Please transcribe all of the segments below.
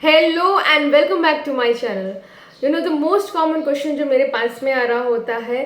Hello and welcome back to my channel. The most common question जो मेरे पास में आ रहा होता है,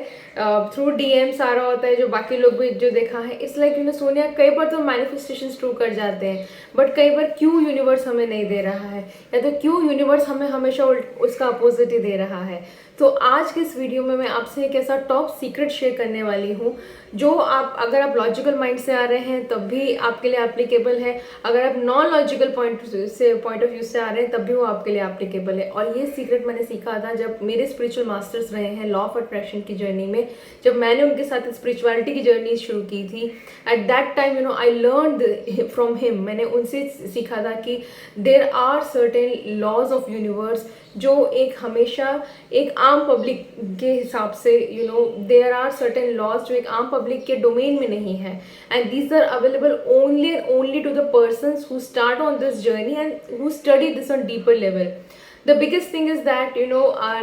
थ्रू डीएम्स आ रहा होता है, जो बाकी लोग भी जो देखा है, इट्स लाइक सोनिया, कई बार तो मैनिफेस्टेशंस ट्रू कर जाते हैं, बट कई बार क्यों यूनिवर्स हमें नहीं दे रहा है, या तो क्यों यूनिवर्स हमें हमेशा उसका अपोजिट ही दे रहा है। तो आज के इस वीडियो में मैं आपसे एक ऐसा टॉप सीक्रेट शेयर करने वाली हूँ जो अगर आप लॉजिकल माइंड से आ रहे हैं तब भी आपके लिए एप्लीकेबल है, अगर आप non logical point of view से आ रहे हैं तब भी वो आपके लिए एप्लीकेबल है। और ये सीक्रेट मैंने सीखा था जब मेरे स्पिरिचुअल मास्टर्स रहे हैं लॉ ऑफ अट्रैक्शन की जर्नी में, जब मैंने उनके साथ स्पिरिचुअलिटी की जर्नी शुरू की थी। At that time I learn from him, मैंने उनसे सीखा था कि there are certain laws of universe जो एक हमेशा एक आम पब्लिक के हिसाब से देयर आर सर्टेन लॉज जो एक आम पब्लिक के डोमेन में नहीं है, and these are available only to the persons who start on this journey and who study this on deeper level. The biggest thing is that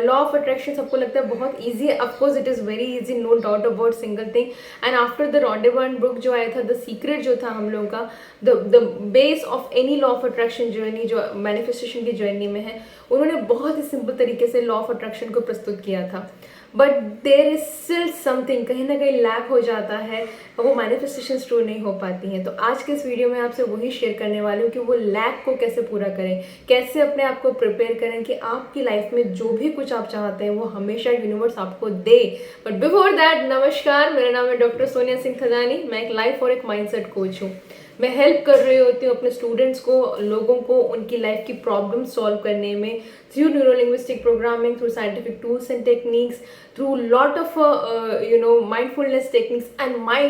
law of attraction सबको लगता है बहुत ईजी है। Of course it is very easy, no doubt about single thing. And after the रॉन्डेवन book जो आया था, the secret जो था हम लोगों का, the base of any law of attraction journey जो मैनिफेस्टेशन की जर्नी में है, उन्होंने बहुत ही सिंपल तरीके से लॉ ऑफ अट्रैक्शन को प्रस्तुत किया था। But there is still something, कहीं ना कहीं लैक हो जाता है, वो मैनिफेस्टेशन ट्रू नहीं हो पाती हैं। तो आज के इस वीडियो में आपसे वही शेयर करने वाली हूँ कि वो लैक को कैसे पूरा करें, कैसे अपने आप को प्रिपेयर करें कि आपकी लाइफ में जो भी कुछ आप चाहते हैं वो हमेशा यूनिवर्स आपको दे। बट बिफोर दैट, नमस्कार, मेरा नाम है डॉक्टर सोनिया सिंह थदानी। मैं एक लाइफ और एक माइंडसेट कोच हूँ। मैं हेल्प कर रही होती हूँ अपने स्टूडेंट्स को, लोगों को उनकी लाइफ की प्रॉब्लम सॉल्व करने में, through neuro linguistic programming, through scientific tools and techniques, through lot of mindfulness techniques, and my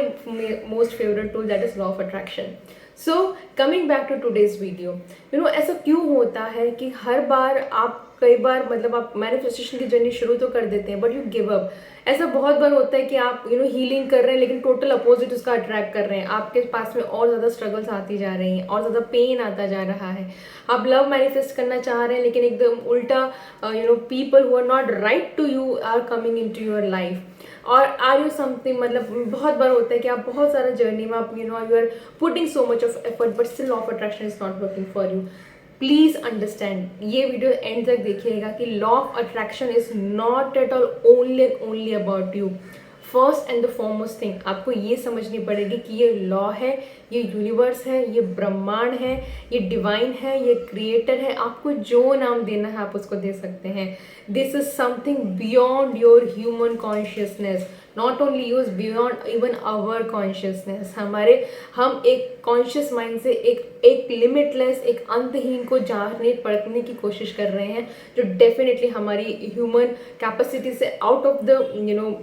most favorite tool, that is law of attraction. So coming back to today's video, ऐसा क्यों होता है कि हर बार आप कई बार आप मैनिफेस्टेशन की journey शुरू तो कर देते हैं बट यू गिव अप। ऐसा बहुत बार होता है कि आप हीलिंग कर रहे हैं लेकिन टोटल अपोजिट उसका अट्रैक्ट कर रहे हैं, आपके पास में और ज़्यादा स्ट्रगल्स आती जा रही हैं, और ज़्यादा पेन आता जा रहा है। आप लव मैनिफेस्ट करना चाह रहे हैं लेकिन एकदम उल्टा people who are not right to you are coming into your life. और आर यू समथिंग, बहुत बार होता है कि आप बहुत सारा जर्नी में आप you are putting so much of effort but still law of attraction is not working for you. Please understand, ये वीडियो एंड तक देखिएगा कि law of attraction is not at all only about you. First and the foremost thing आपको ये समझनी पड़ेगी कि ये लॉ है, ये यूनिवर्स है, ये ब्रह्मांड है, ये डिवाइन है, ये क्रिएटर है। आपको जो नाम देना है आप उसको दे सकते हैं। This is something beyond your human consciousness, not only use beyond even our consciousness. हम एक कॉन्शियस माइंड से एक लिमिटलेस, एक अंतहीन को जानने परखने की कोशिश कर रहे हैं, जो डेफिनेटली हमारी ह्यूमन कैपेसिटी से आउट ऑफ द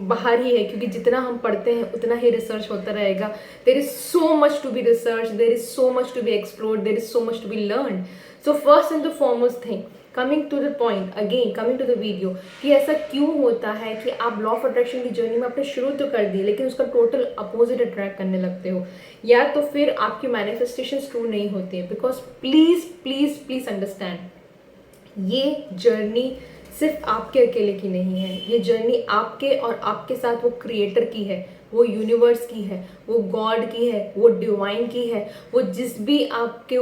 बाहर ही है, क्योंकि जितना हम पढ़ते हैं उतना ही रिसर्च होता रहेगा। There is so much to be research, there is so much to be explored, there is so much to be learn. So first and the foremost thing, coming to the point, again coming to the video, कि ऐसा क्यों होता है कि आप law of attraction की journey में आपने शुरू तो कर दी लेकिन उसका टोटल अपोजिट अट्रैक्ट करने लगते हो, या तो फिर आपकी मैनिफेस्टेशन ट्रू नहीं होती है। Because please please please understand, ये जर्नी सिर्फ आपके अकेले की नहीं है, ये जर्नी आपके और आपके साथ वो क्रिएटर की है, वो यूनिवर्स की है, वो गॉड की है, वो डिवाइन की है, वो जिस भी के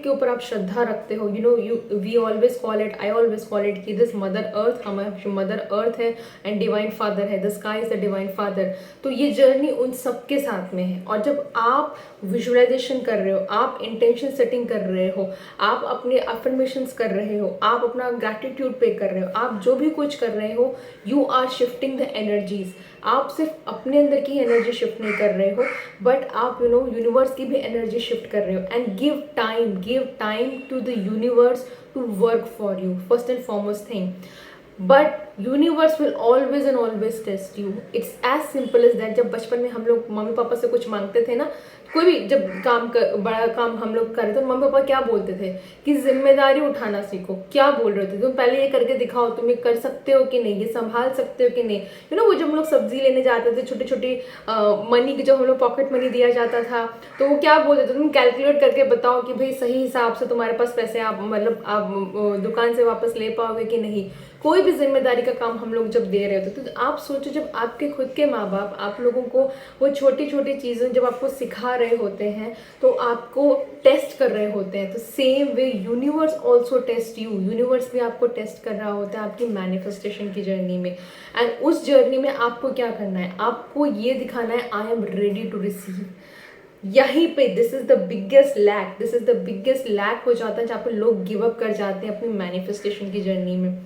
ऊपर आप श्रद्धा रखते हो। We always call it, I always call it कि दिस मदर अर्थ, हमारी मदर अर्थ है एंड डिवाइन फादर है, the sky is the divine father. तो ये जर्नी उन सबके साथ में है। और जब आप विजुअलाइजेशन कर रहे हो, आप इंटेंशन सेटिंग कर रहे हो, आप अपने अफर्मेशंस कर रहे हो, आप अपना ग्रैटिट्यूड पे कर रहे हो, आप जो भी कुछ कर रहे हो, you are shifting the energies. आप सिर्फ अपने अंदर की एनर्जी शिफ्ट नहीं कर रहे हो बट आप यूनिवर्स की भी एनर्जी शिफ्ट कर रहे हो। And give time to the universe to work for you, first and foremost thing. But universe will always and always test you. It's as simple as that. जब बचपन में हम लोग मम्मी पापा से कुछ मांगते थे ना, कोई भी जब बड़ा काम हम लोग कर रहे थे, मम्मी पापा क्या बोलते थे कि जिम्मेदारी उठाना सीखो। क्या बोल रहे थे, तुम पहले ये करके दिखाओ, तुम ये कर सकते हो कि नहीं, ये संभाल सकते हो कि नहीं। वो जब हम लोग सब्जी लेने जाते थे, छोटी छोटी मनी की जो हम लोग पॉकेट मनी दिया जाता था, तो वो क्या बोलते थे, तुम कैलकुलेट करके बताओ कि भाई सही हिसाब से तुम्हारे पास पैसे आप आप दुकान से वापस ले पाओगे कि नहीं। कोई भी जिम्मेदारी का काम हम लोग जब दे रहे होते तो आप सोचो, जब आपके खुद के माँ बाप आप लोगों को वो छोटी छोटी चीज़ें जब आपको सिखा रहे रहे होते हैं तो आपको टेस्ट कर रहे होते हैं, तो same way universe also test you, universe भी आपको टेस्ट कर रहा होता है आपकी मैनिफेस्टेशन की जर्नी में। एंड उस जर्नी में आपको क्या करना है, आपको ये दिखाना है I am ready to receive. यहीं पे this is the biggest lack, this is the biggest lack हो जाता है जहाँ पे लोग गिव अप कर जाते हैं अपनी मैनिफेस्टेशन की जर्नी में।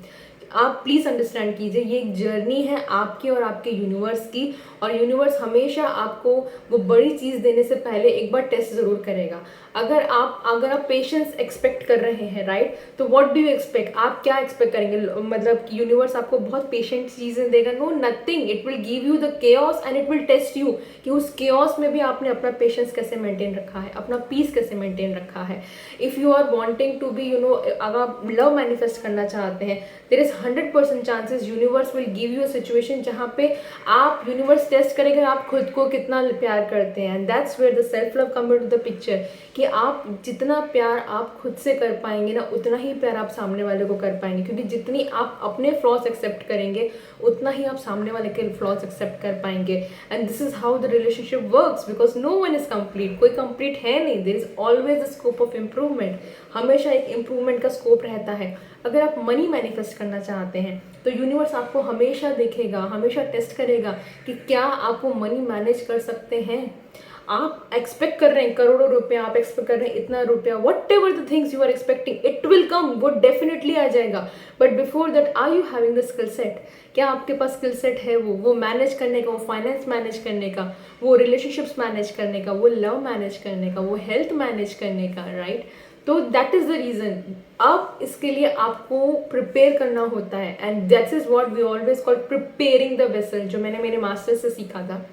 आप प्लीज़ अंडरस्टैंड कीजिए, ये एक जर्नी है आपकी और आपके यूनिवर्स की, और यूनिवर्स हमेशा आपको वो बड़ी चीज़ देने से पहले एक बार टेस्ट ज़रूर करेगा। अगर आप पेशेंस एक्सपेक्ट कर रहे हैं, राइट, तो व्हाट डू यू एक्सपेक्ट, आप क्या एक्सपेक्ट करेंगे, मतलब कि यूनिवर्स आपको बहुत पेशेंट चीज़ें देगा? No, nothing, it will give you the chaos and it will test you कि उस केओस में भी आपने अपना पेशेंस कैसे मेंटेन रखा है, अपना पीस कैसे मेंटेन रखा है। If you are wanting to be अगर आप लव मैनिफेस्ट करना चाहते हैं, there is 100% chances universe will give you a situation जहाँ पे आप यूनिवर्स टेस्ट करेंगे आप खुद को कितना प्यार करते हैं। And that's where the self love come into the picture, कि आप जितना प्यार आप खुद से कर पाएंगे ना, उतना ही प्यार आप सामने वाले को कर पाएंगे, क्योंकि जितनी आप अपने फ्लॉज एक्सेप्ट करेंगे उतना ही आप सामने वाले के फ्लॉज एक्सेप्ट कर पाएंगे। And this is how the relationship works, because no one is complete, कोई कंप्लीट है नहीं, there is always a scope of improvement, हमेशा एक इम्प्रूवमेंट का स्कोप रहता है। अगर आप मनी मैनिफेस्ट करना चाहते हैं तो यूनिवर्स आपको हमेशा देखेगा, हमेशा टेस्ट करेगा कि क्या आप वो मनी मैनेज कर सकते हैं। आप एक्सपेक्ट कर रहे हैं करोड़ों रुपया, आप एक्सपेक्ट कर रहे हैं इतना रुपया, whatever the things you are expecting, it will come, वो डेफिनेटली आ जाएगा। But before that are you having the skill set, क्या आपके पास स्किल सेट है वो मैनेज करने का, वो फाइनेंस मैनेज करने का, वो रिलेशनशिप्स मैनेज करने का, वो लव मैनेज करने का, वो हेल्थ मैनेज करने का, राइट? तो दैट इज द रीजन। अब इसके लिए आपको प्रिपेयर करना होता है, and that is what we always call preparing the vessel, जो मैंने मेरे मास्टर से सीखा था।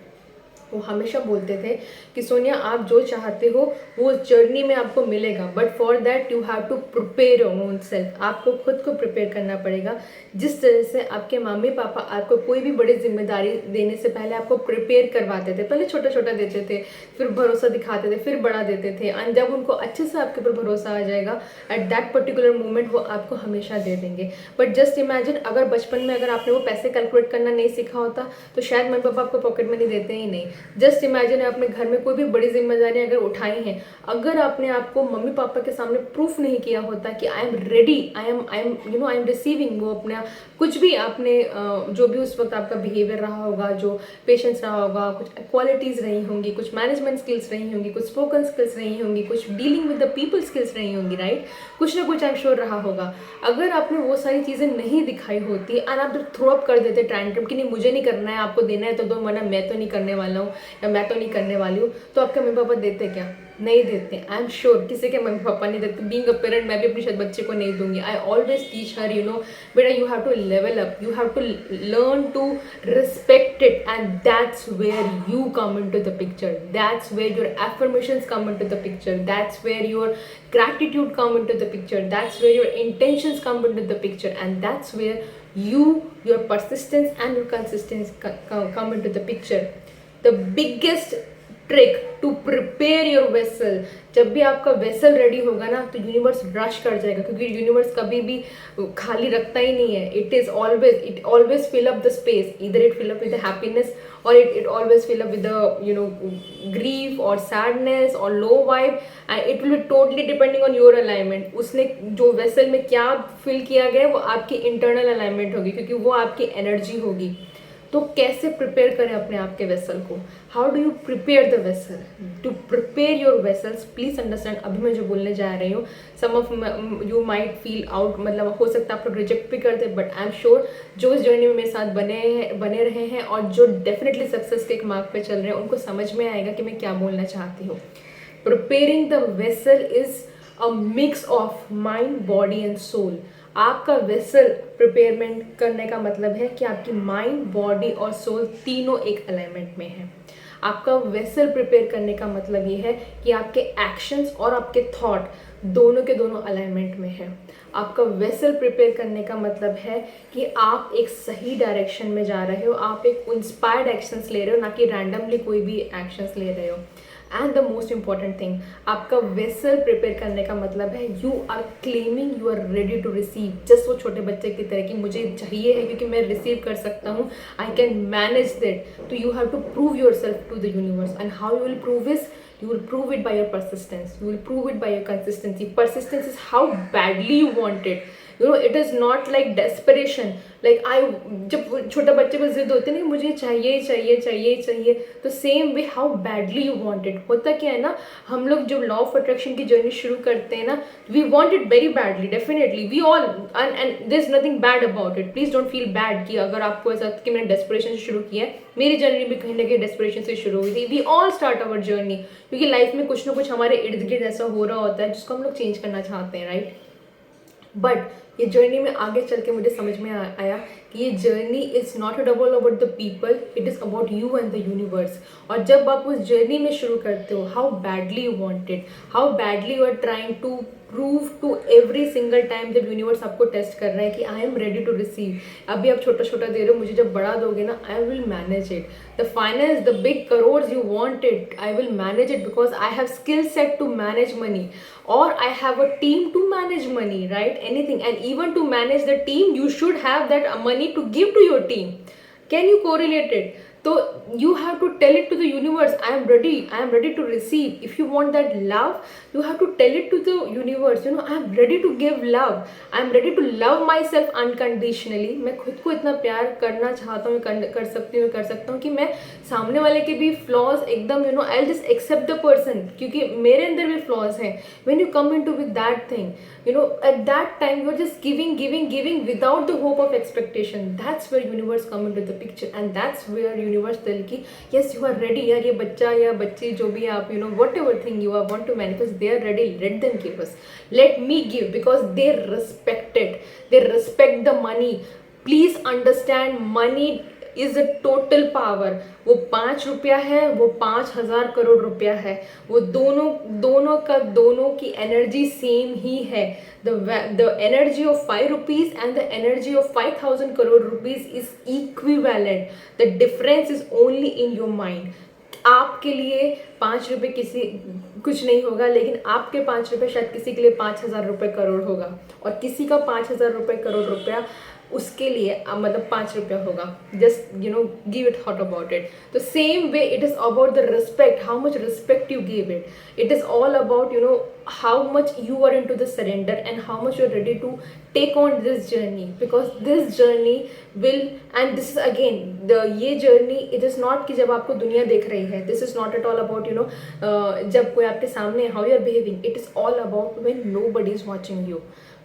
वो हमेशा बोलते थे कि सोनिया, आप जो चाहते हो वो जर्नी में आपको मिलेगा, but for that you have to prepare your own self, आपको खुद को प्रिपेयर करना पड़ेगा। जिस तरह से आपके मम्मी पापा आपको कोई भी बड़ी जिम्मेदारी देने से पहले आपको प्रिपेयर करवाते थे, पहले छोटा छोटा देते थे, फिर भरोसा दिखाते थे, फिर बड़ा देते थे, एंड जब उनको अच्छे से आपके ऊपर भरोसा आ जाएगा एट दैट पर्टिकुलर मोमेंट वो आपको हमेशा दे देंगे। बट जस्ट इमेजिन, अगर बचपन में अगर आपने वो पैसे कैलकुलेट करना नहीं सीखा होता तो शायद मम्मी पापा आपको पॉकेट मनी देते ही नहीं। जस्ट इमेजिन, आपने घर में कोई भी बड़ी जिम्मेदारियां अगर उठाई हैं, अगर आपने आपको मम्मी पापा के सामने प्रूफ नहीं किया होता कि I am ready, I am receiving, वो अपना कुछ भी आपने जो भी उस वक्त आपका बिहेवियर रहा होगा, जो पेशेंस रहा होगा, कुछ क्वालिटीज़ रही होंगी, कुछ मैनेजमेंट स्किल्स रही होंगी, कुछ स्पोकन स्किल्स रही होंगी, कुछ dealing with the people skills रही होंगी, राइट? कुछ ना कुछ आई एम श्योर रहा होगा। अगर आपने वो सारी चीज़ें नहीं दिखाई होती एंड आप थ्रो अप कर देते टैंट्रम कि नहीं मुझे नहीं करना है, आपको देना है तो दो, वरना मैं तो नहीं करने वाला हूँ या मैं तो नहीं करने वाली हूँ, तो आपके मम्मी पापा देते क्या? नहीं देते। आई एम श्योर किसी के मम्मी पापा नहीं देते। बीइंग अ पेरेंट मैं भी अपनी शायद बच्चे को नहीं दूंगी। आई ऑलवेज टीच हर बेटा you have to level up, you have to learn to respect it, and that's where you come into the picture, that's where your affirmations come into the picture, that's where your gratitude come into the picture, that's where your intentions come into the picture, and that's where your persistence and your consistency come into the picture. The biggest trick to prepare your vessel, जब भी आपका vessel ready होगा ना तो universe rush कर जाएगा, क्योंकि universe कभी भी खाली रखता ही नहीं है। It always fill up the space, either it fill up with happiness और it always fill up with grief और सैडनेस और low vibe, and it will be totally depending on your alignment. उसने जो वेसल में क्या fill किया गया है वो आपकी इंटरनल अलाइनमेंट होगी, क्योंकि वो आपकी एनर्जी होगी। तो कैसे प्रिपेयर करें अपने आप के वेसल को? How do you prepare the vessel? To prepare your vessels, please understand, अभी मैं जो बोलने जा रही हूँ, some of you might feel out, मतलब हो सकता है आप लोग रिजेक्ट भी करते, बट आई एम श्योर जो इस जर्नी में मेरे साथ बने रहे हैं और जो डेफिनेटली सक्सेस के एक मार्ग पे चल रहे हैं, उनको समझ में आएगा कि मैं क्या बोलना चाहती हूँ। Preparing the vessel is a mix of mind, body and soul. आपका वेसल प्रिपेयरमेंट करने का मतलब है कि आपकी माइंड, बॉडी और सोल तीनों एक अलाइनमेंट में है। आपका वेसल प्रिपेयर करने का मतलब ये है कि आपके एक्शंस और आपके थॉट दोनों के दोनों अलाइनमेंट में है। आपका वेसल प्रिपेयर करने का मतलब है कि आप एक सही डायरेक्शन में जा रहे हो, आप एक इंस्पायर्ड एक्शंस ले रहे हो, ना कि रैंडमली कोई भी एक्शंस ले रहे हो। And the most important thing, आपका वेसल प्रिपेयर करने का मतलब है you are claiming, you are ready to receive. Just वो छोटे बच्चे की तरह कि मुझे चाहिए है क्योंकि मैं रिसीव कर सकता हूँ, आई कैन मैनेज दैट। तो you have to prove your self to the universe, and how you will prove is You will prove it by your persistence. You will prove it by your consistency. Persistence is how badly you want it. It is not like desperation. Like जब छोटा बच्चे को जिद होती है ना, मुझे चाहिए चाहिए चाहिए चाहिए, तो same way how badly you want it. होता क्या है ना, हम लोग जब लॉ ऑफ अट्रैक्शन की जर्नी शुरू करते हैं ना, we want it very badly. Definitely we all, and there is nothing bad about it. Please don't feel bad कि अगर आपको ऐसा कि मैंने डेस्परेशन से शुरू किया है. मेरी जर्नी भी कहीं ना कहीं डेस्परेशन से शुरू हुई थी. We all start our journey, क्योंकि लाइफ में कुछ ना कुछ हमारे इर्द गिर्द ऐसा हो रहा होता है जिसको हम लोग चेंज करना चाहते हैं, राइट. बट ये जर्नी में आगे चल के मुझे समझ में आया कि ये journey is not about about the people, it is about you and the universe. और जब आप उस जर्नी में शुरू करते हो, how badly you want it, how badly you are trying to prove to every single time जब universe आपको टेस्ट कर रहा है कि I am ready to receive. अभी आप छोटा छोटा दे रहे हो, मुझे जब बड़ा दोगे ना, I will manage it. The finance, the big crores you want it, I will manage it because I have skill set to manage money, or I have a team to manage money, right? Anything. And even to manage the team, you should have that money to give to your team. Can you correlate it? So you have to tell it to the universe, I am ready to receive. If you want that love, you have to tell it to the universe, I am ready to give love, I am ready to love myself unconditionally. मैं खुद को इतना प्यार करना चाहता हूँ, कर सकता हूँ कि मैं सामने वाले के भी फ्लॉज एकदम I'll just accept the person, क्योंकि मेरे अंदर भी फ्लॉज हैं. When you come into with that thing, at that time you're just giving without the hope of expectation. That's where universe come into the picture, and that's where universe tell ki yes, you are ready. यार ये बच्चा या बच्ची जो भी आप whatever thing you are want to manifest, they are ready. Let them give us. Let me give, because they respect it. They respect the money. Please understand, money is a total power. वो 5 रुपया है, वो 5,000 करोड़ रुपया है, वो दोनों की energy same ही है. The energy of 5 rupees and the energy of 5,000 crore rupees is equivalent. The difference is only in your mind. आपके लिए 5 रुपये कुछ नहीं होगा, लेकिन आपके 5 रुपये शायद किसी के लिए 5,000 रुपये करोड़ होगा, और किसी का 5,000 रुपये करोड़ रुपया उसके लिए मतलब 5 रुपया होगा. Just give it thought about it. तो same way it is about the respect, how much respect you give it. It is all about how much you are into the surrender and how much you are ready to take on this journey, because this journey will, and this is again ये journey, it is not कि जब आपको दुनिया देख रही है, this is not at all about जब कोई आपके सामने how you are behaving. It is all about when nobody is watching you.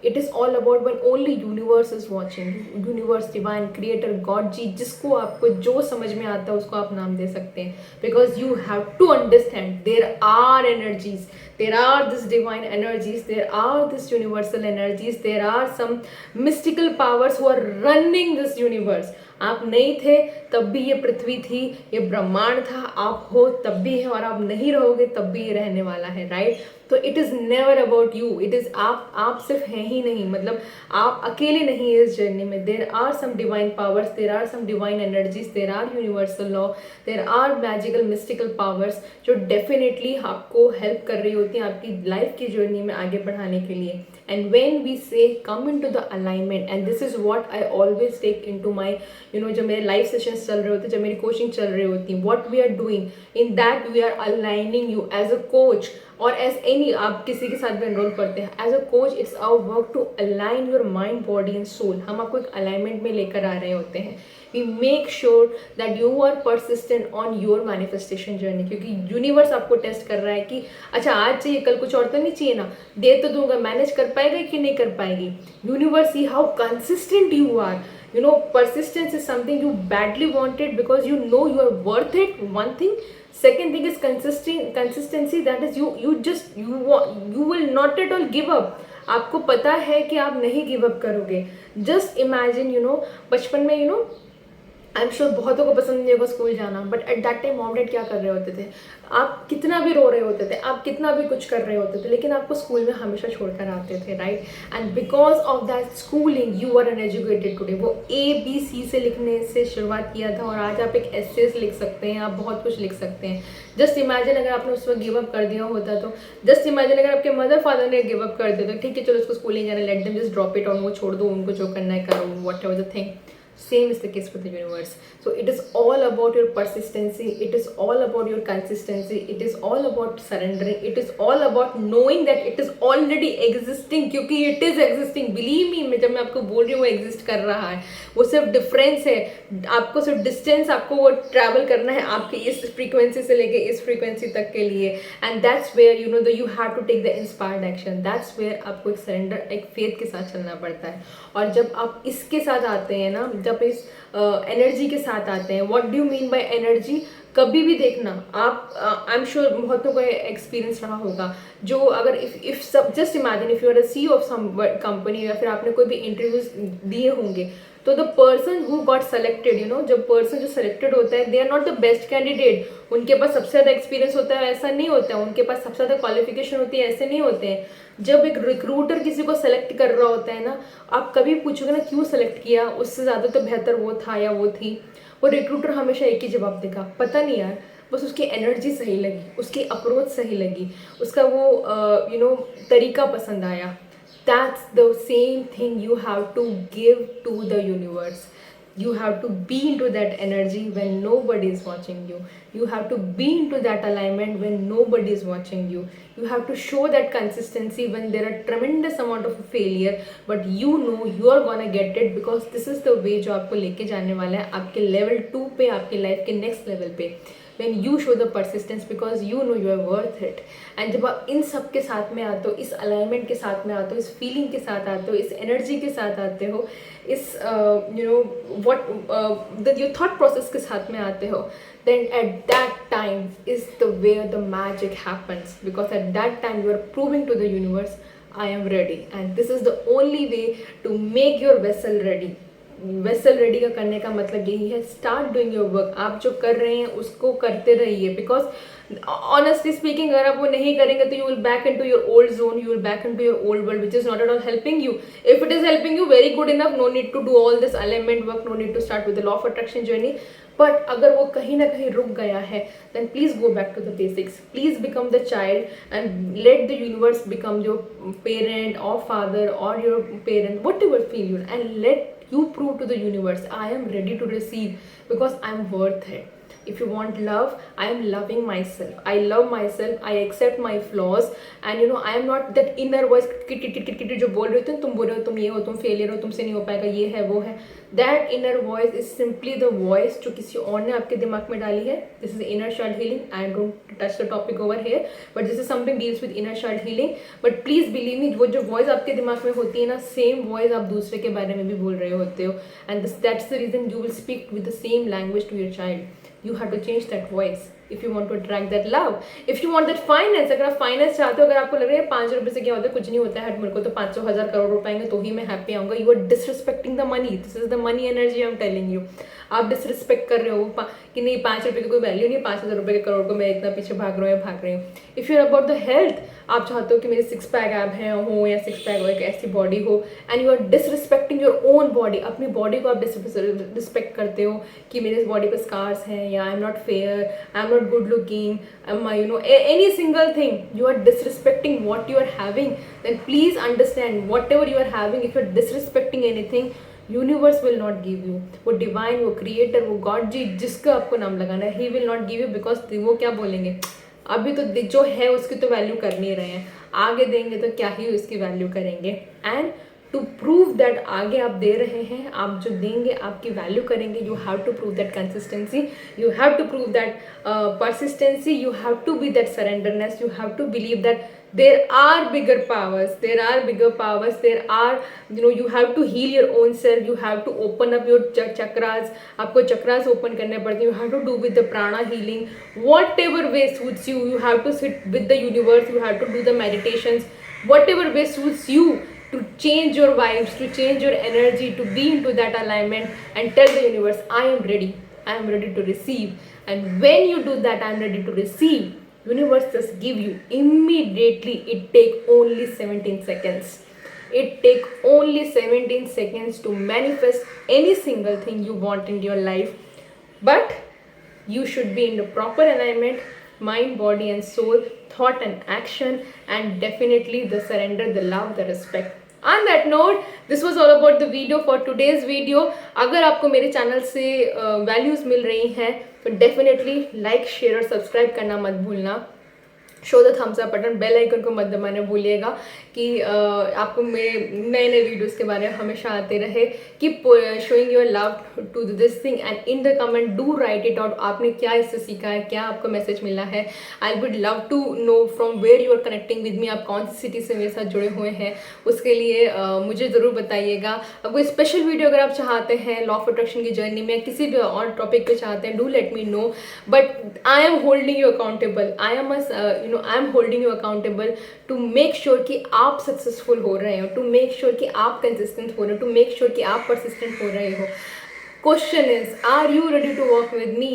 It is all about when only universe is watching. Universe, divine, creator, God जी, जिसको आपको जो समझ में आता है उसको आप नाम दे सकते हैं. Because you have to understand there are energies, there are this divine energies, there are this universal energies, there are some mystical powers who are running this universe. आप नहीं थे तब भी ये पृथ्वी थी, ये ब्रह्मांड था. आप हो तब भी है, और आप नहीं रहोगे तब भी ये रहने वाला है, राइट. तो it is never about you. It is आप सिर्फ हैं ही नहीं, मतलब आप अकेले नहीं है इस जर्नी में. There are some divine powers, there are some divine energies, there are universal law, there are magical mystical powers जो डेफिनेटली आपको हेल्प कर रही होती हैं आपकी लाइफ की जर्नी में आगे बढ़ाने के लिए. And when we say come in to the alignment, and this is what I always take in to my जब मेरे लाइव सेशंस चल रहे होते, जब मेरी कोचिंग चल रही होती, what we are doing in that we are aligning you as a coach और एज एनी, आप किसी के साथ भी एनरोल करते हैं as a coach. It's our work to align your mind, body and soul. हम आपको एक अलाइनमेंट में लेकर आ रहे होते हैं. We make sure that you are persistent on your manifestation journey, क्योंकि यूनिवर्स आपको टेस्ट कर रहा है कि अच्छा आज चाहिए, कल कुछ और तो नहीं चाहिए ना, दे तो दूंगा, मैनेज कर पाएगा कि नहीं कर पाएगी. Universe see how consistent you are. Persistence is something you badly wanted because you are worth it. One thing. Second thing is consistency. That is you will not at all give up. आपको पता है कि आप नहीं give up करोगे. Just imagine बचपन में I am sure बहुतों को पसंद नहीं होगा स्कूल जाना, but at that time mom dad क्या कर रहे होते थे, आप कितना भी रो रहे होते थे, आप कितना भी कुछ कर रहे होते थे, लेकिन आपको स्कूल में हमेशा छोड़कर आते थे, right. And because of that schooling you are uneducated today. वो ABC से लिखने से शुरुआत किया था और आज आप एक एसेस लिख सकते हैं, आप बहुत कुछ लिख सकते हैं. जस्ट इमेजिन अगर आपने उस वक्त गिव अप कर दिया होता तो, जस्ट इमेजिन अगर आपके मदर फादर ने गिव अप कर दिया तो ठीक है चलो उसको स्कूल नहीं जाना, let them just drop it on, वो छोड़ दो, उनको जो करना है करो, whatever the thing. Same is the case with the universe. So it is all about your persistency, it is all about your consistency, it is all about surrendering, it is all about knowing that it is already existing, क्योंकि it is existing. Believe me, मैं जब मैं आपको बोल रही हूँ वो exist कर रहा है, वो सिर्फ डिफरेंस है, आपको सिर्फ डिस्टेंस आपको वो ट्रैवल करना है आपके इस फ्रीक्वेंसी से लेके इस फ्रीक्वेंसी तक के लिए. And that's where you know the you have to take the inspired action. That's where आपको एक सरेंडर, एक फेथ के साथ चलना पड़ता है. और जब आप इसके साथ आते हैं ना, जब इस एनर्जी के साथ आते हैं, what do you mean by energy? कभी भी देखना आप, आई एम श्योर बहुतों का एक्सपीरियंस रहा होगा, जो अगर इफ सब just imagine if you are a C of some company या फिर आपने कोई भी इंटरव्यूज दिए होंगे, तो the person who got selected, you know, जब पर्सन जो सेलेक्टेड होता है, they are not the best candidate. उनके पास सबसे ज़्यादा एक्सपीरियंस होता है ऐसा नहीं होता है, उनके पास सबसे ज़्यादा क्वालिफिकेशन होती है ऐसे नहीं होते हैं. जब एक रिक्रूटर किसी को सेलेक्ट कर रहा होता है ना, आप कभी पूछोगे ना क्यों सेलेक्ट किया, उससे ज़्यादा तो बेहतर वो था या वो थी, वो रिक्रूटर हमेशा एक ही जवाब देगा, पता नहीं यार, बस उसकी एनर्जी सही लगी, उसकी अप्रोच सही लगी, उसका वो यू नो तरीका पसंद आया. That's the same thing you have to give to the universe. You have to be into that energy when nobody is watching you. You have to be into that alignment when nobody is watching you. You have to show that consistency when there are tremendous amount of failure, but you know you are gonna get it, because this is the way जो आपको लेके जाने वाला है आपके level 2 पे, आपके life के next level पे. when you show the persistence, because you know you are worth it. and जब आप इन सब के साथ में आते हो, इस अलाइनमेंट के साथ में आते हो, इस फीलिंग के साथ आते हो, इस एनर्जी के साथ आते हो, इस you know what your thought process के साथ में आते हो, then at that time is the where the magic happens, because at that time you are proving to the universe, I am ready. and this is the only way to make your vessel ready. Vessel ready का करने का मतलब यही है, start doing your work. आप जो कर रहे हैं उसको करते रहिए, बिकॉज ऑनेस्टली स्पीकिंग अगर आप वो नहीं करेंगे तो you will back into your old zone, you will back into your old world, which is not at all helping you. If it is helping you, very good enough, no need to do all this alignment work, no need to start with the law of attraction journey. But अगर वो कहीं ना कहीं रुक गया है, then please go back to the basics. Please become the child and let the universe become your parent or father or your parent, whatever feel you, and let you prove to the universe, I am ready to receive because I am worth it. If you want love, I am loving myself, I love myself, I accept my flaws, and you know I am not that inner voice kit जो बोल रहे हो, तुम बोल रहे हो, तुम ये हो, तुम फेलियर हो, तुमसे नहीं हो पाएगा, ये है वो है. That inner voice is simply the voice जो किसी और ने आपके दिमाग में डाली है. This is inner child healing. I don't touch the topic over here, but this is something deals with inner child healing. But please believe me, वो जो voice आपके दिमाग में होती है ना, same voice आप दूसरे के बारे में भी बोल रहे होते हो, and that's the reason you will speak with the same language to your child. You have to change that voice if you want to attract that love. If you want that finance, अगर आप finance चाहते हो, अगर आपको लग रहा है 5 रुपये से क्या होता है, कुछ नहीं होता है, मेरे को तो 500 1000 करोड़ रुपए आएंगे तो ही मैं हैप्पी आऊँगा, you are disrespecting the money. This is the money energy I am telling you. आप डिसरिस्पेक्ट कर रहे हो कि नहीं 5 रुपये की कोई वैल्यू नहीं, 5000 रुपये के करोड़ को मैं इतना पीछे भाग रहा हूँ या भाग रही हूँ. If you are about the health, आप चाहते हो कि मेरे 6 पैक ऐप हैं हो या 6 पैक हो, एक ऐसी बॉडी हो, and you are disrespecting your own body. अपनी बॉडी को आप डिसरिस्पेक्ट करते हो कि मेरे बॉडी पर स्कार्स हैं, या I am not fair, I am not good looking, you know any single thing, you are disrespecting what you are having. Then please understand, whatever you are having, if you are disrespecting anything, universe will not give you. वो divine, वो creator, वो God जी, जिसका आपको नाम लगाना है, he will not give you, because वो क्या बोलेंगे, अभी तो जो है उसकी तो वैल्यू कर नहीं रहे हैं, आगे देंगे तो क्या ही उसकी वैल्यू करेंगे. एंड टू प्रूव दैट आगे आप दे रहे हैं, आप जो देंगे आपकी वैल्यू करेंगे, you have to prove that consistency, you have to prove that persistency, you have to be that surrenderness, you have to believe that there are bigger powers, there are, you know, you have to heal your own self, you have to open up your chakras, आपको chakras open करने पड़ते हैं, you have to do with the prana healing, whatever way suits you, you have to sit with the universe, you have to do the meditations, whatever way suits you, to change your vibes, to change your energy, to be into that alignment, and tell the universe, I am ready to receive. And when you do that, I am ready to receive, universe just give you immediately. It take only 17 seconds. It take only 17 seconds to manifest any single thing you want in your life. But you should be in the proper alignment, mind, body and soul, thought and action, and definitely the surrender, the love, the respect. On that note, this was all about the video for today's video. अगर आपको मेरे channel से values मिल रही हैं तो definitely like share और subscribe करना मत भूलना. Show the thumbs up button, bell icon को मत दबाना भूलिएगा कि आपको मेरे नए नए वीडियोस के बारे में हमेशा आते रहे. Keep showing your love to this thing and in the comment do write it out. आपने क्या इससे सीखा है, क्या आपको मैसेज मिला है. I would love to know from where you are connecting with me. आप कौन सी सिटी से मेरे साथ जुड़े हुए हैं उसके लिए मुझे ज़रूर बताइएगा. अब कोई स्पेशल वीडियो अगर आप चाहते हैं लॉ ऑफ अट्रैक्शन की जर्नी में, किसी भी और टॉपिक पे चाहते हैं, do let me know. But I am holding you accountable. I am holding you accountable to make sure कि आप सक्सेसफुल हो रहे हो, टू मेक श्योर कि आप कंसिस्टेंट हो रहे हो, टू मेक श्योर कि आप परसिस्टेंट हो रहे हो. Question is, are you ready to work with me?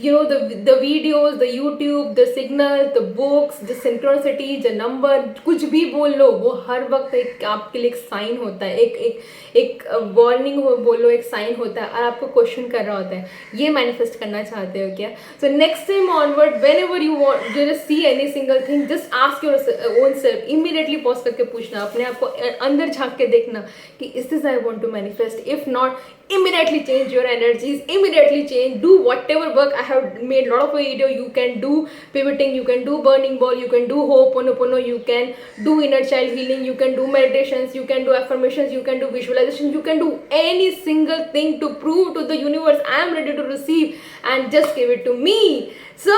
You know, the videos, the YouTube, the signals, the books, the synchronicity, the number, कुछ भी बोल लो, वो हर वक्त एक आपके लिए एक साइन होता है, एक वार्निंग बोल लो, एक साइन होता है और आपको क्वेश्चन कर रहा होता है. ये मैनिफेस्ट करना चाहते हो क्या? So next time onward when ever you want you just see any single thing, just ask your own self, immediately pause करके पूछना, अपने आप को अंदर झांक के देखना कि is this I want to manifest. If not, immediately change your energies, immediately change, do whatever work. I have made a lot of video. You can do pivoting, you can do burning ball, you can do ho'oponopono, you can do inner child healing, you can do meditations, you can do affirmations, you can do visualization, you can do any single thing to prove to the universe I am ready to receive, and just give it to me. So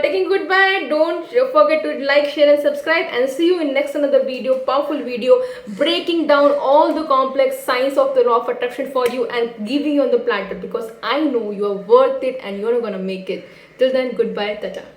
taking goodbye, don't forget to like, share and subscribe, and see you in next another video, powerful video, breaking down all the complex science of the law of attraction for you and giving you on the platter, because I know you are worth it and you are gonna make it. Till then, goodbye, tata.